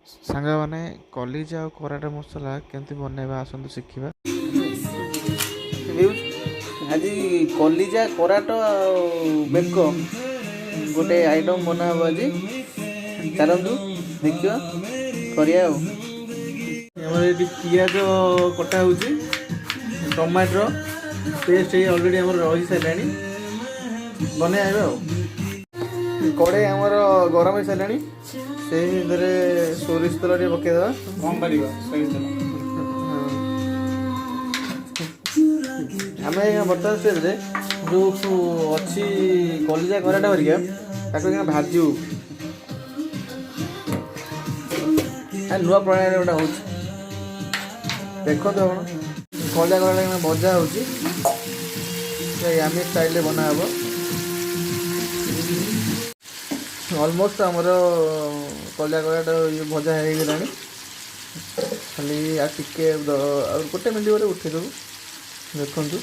ସାଙ୍ଗମାନେ କଲିଜା ଆଉ କରାଟ ମସଲା କେମିତି ବନେଇବା ଆସନ୍ତୁ ଶିଖିବା। ଆଜି କଲିଜା କରାଟ ଆଉ ବେକ ଗୋଟେ ଆଇଟମ୍ ବନା ହେବ ଆଜି। ଚାଲନ୍ତୁ ଦେଖିବା କରିବା ଆଉ। ଆମର ଏଠି ପିଆଜ କଟା ହେଉଛି, ଟମାଟୋ ପେଷ୍ଟ ହେଇ ଅଲରେଡ଼ି ଆମର ରହିସାରିଲାଣି, ବନେଇବା ଆଉ। କଡ଼େଇ ଆମର ଗରମ ହେଇସାରିଲାଣି, ସେଇ ଭିତରେ ସୋରିଷ ତେଲ ଟିକେ ପକାଇଦେବା। କମ୍ ପାରିବ ସୋରିଷ ତେଲ। ଆମେ ବର୍ତ୍ତମାନ ଷ୍ଟେଜ୍ରେ ଯେଉଁ ଅଛି କଲିଜା କରାଟ ହେରିକା ତାକୁ ଭାଜିବୁ। ନୂଆ ପ୍ରଣାଳୀରେ ଗୋଟେ ହେଉଛି, ଦେଖନ୍ତୁ ଆପଣ। କଲିଜା କରାଟ ଭଜା ହେଉଛି, ୟାମି ଷ୍ଟାଇଲ୍ରେ ବନା ହେବ। ଅଲମୋଷ୍ଟ ଆମର କଲିଜା କରାଟ ଭଜା ହେଇଗଲାଣି, ଖାଲି ଆଉ ଟିକେ ଆଉ ଗୋଟେ ମିନିଟ୍ ପରେ ଉଠେଇଦେବୁ। ଦେଖନ୍ତୁ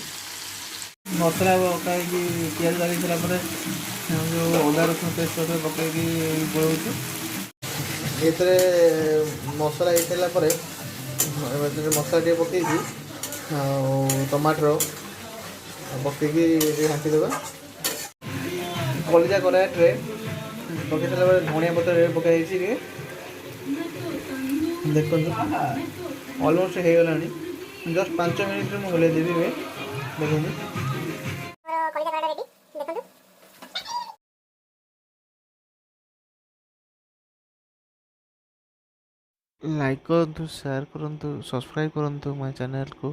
ମସଲା ପକାଇକି ପିଆଜ ଲାଗି ସାରିଲା ପରେ ଯେଉଁ ଅଦା ରସୁଣ ପେଷ୍ଟ ପକାଇକି ଗୋଳଉଛୁ। ଏଥିରେ ମସଲା ହେଇସାରିଲା ପରେ ମସଲା ଟିକେ ପକାଇକି ଆଉ ଟମାଟୋ ପକାଇକି ଟିକେ ଘାଣ୍ଟିଦେବା। କଲିଜା କରାଟରେ ପକାଇ ସାରିଲା ପରେ ଧଣିଆ ପତ୍ର ପକାଇଛି ଟିକେ। ଦେଖନ୍ତୁ ଅଲମୋଷ୍ଟ ହେଇଗଲାଣି, ଜଷ୍ଟ 5 ମିନିଟ୍ରେ ମୁଁ ଓହ୍ଲେଇ ଦେବି ଏବେ। ଦେଖନ୍ତୁ ଲାଇକ୍ କରନ୍ତୁ, ସେୟାର କରନ୍ତୁ, ସବସ୍କ୍ରାଇବ୍ କରନ୍ତୁ ମୋ ଚ୍ୟାନେଲକୁ।